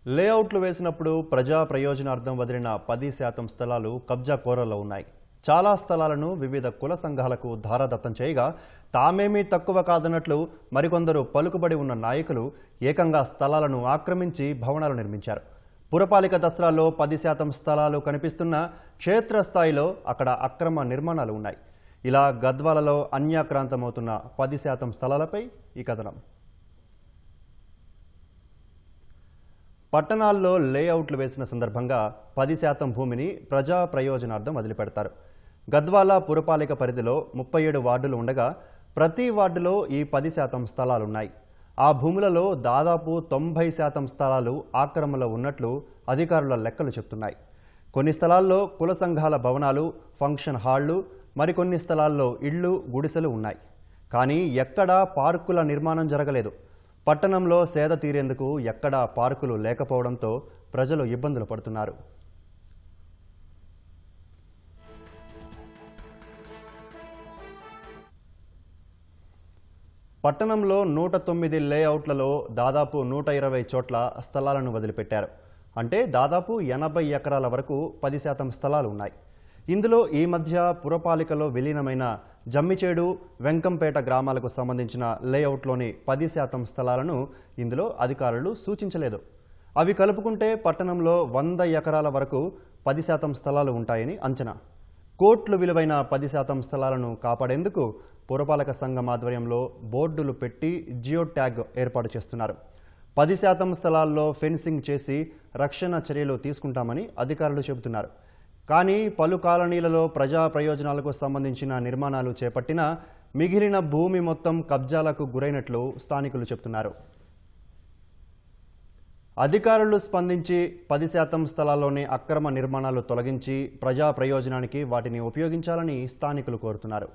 లేఅవుట్లు వేసినప్పుడు ప్రజా ప్రయోజనార్థం వదిలిన 10% స్థలాలు కబ్జా కోరల్లో ఉన్నాయి. చాలా స్థలాలను వివిధ కుల సంఘాలకు ధారాదత్తం చేయగా తామేమీ తక్కువ కాదన్నట్లు మరికొందరు పలుకుబడి ఉన్న నాయకులు ఏకంగా స్థలాలను ఆక్రమించి భవనాలు నిర్మించారు. పురపాలిక దస్త్రాల్లో 10% స్థలాలు కనిపిస్తున్న క్షేత్రస్థాయిలో అక్కడ అక్రమ నిర్మాణాలు ఉన్నాయి. ఇలా గద్వాలలో అన్యాక్రాంతమవుతున్న 10% స్థలాలపై ఈ కథనం. పట్టణాల్లో లేఅవుట్లు వేసిన సందర్భంగా 10% భూమిని ప్రజా ప్రయోజనార్థం వదిలిపెడతారు. గద్వాల పురపాలిక పరిధిలో 37 వార్డులు ఉండగా ప్రతి వార్డులో ఈ 10% స్థలాలున్నాయి. ఆ భూములలో దాదాపు 90% స్థలాలు ఆక్రమణలో ఉన్నట్లు అధికారుల లెక్కలు చెప్తున్నాయి. కొన్ని స్థలాల్లో కుల సంఘాల భవనాలు, ఫంక్షన్ హాళ్లు, మరికొన్ని స్థలాల్లో ఇళ్లు, గుడిసెలు ఉన్నాయి. కానీ ఎక్కడా పార్కుల నిర్మాణం జరగలేదు. పట్టణంలో సేద తీరేందుకు ఎక్కడా పార్కులు లేకపోవడంతో ప్రజలు ఇబ్బందులు పడుతున్నారు. పట్టణంలో 109 లేఅవుట్లలో దాదాపు 120 చోట్ల స్థలాలను వదిలిపెట్టారు. అంటే దాదాపు 80 ఎకరాల వరకు 10% స్థలాలు ఉన్నాయి. ఇందులో ఈ మధ్య పురపాలికలో విలీనమైన జమ్మిచేడు, వెంకంపేట గ్రామాలకు సంబంధించిన లేఅవుట్లోని 10% స్థలాలను ఇందులో అధికారులు సూచించలేదు. అవి కలుపుకుంటే పట్టణంలో 100 ఎకరాల వరకు 10% స్థలాలు ఉంటాయని అంచనా. కోట్లు విలువైన 10% స్థలాలను కాపాడేందుకు పురపాలక సంఘం ఆధ్వర్యంలో బోర్డులు పెట్టి జియో ట్యాగ్ ఏర్పాటు చేస్తున్నారు. 10% స్థలాల్లో ఫెన్సింగ్ చేసి రక్షణ చర్యలు తీసుకుంటామని అధికారులు చెబుతున్నారు. కానీ పలు కాలనీలలో ప్రజా ప్రయోజనాలకు సంబంధించిన నిర్మాణాలు చేపట్టినా మిగిలిన భూమి మొత్తం కబ్జాలకు గురైనట్లు స్థానికులు చెబుతున్నారు. అధికారులు స్పందించి 10% స్థలాల్లోని అక్రమ నిర్మాణాలు తొలగించి ప్రజా ప్రయోజనానికి వాటిని ఉపయోగించాలని స్థానికులు కోరుతున్నారు.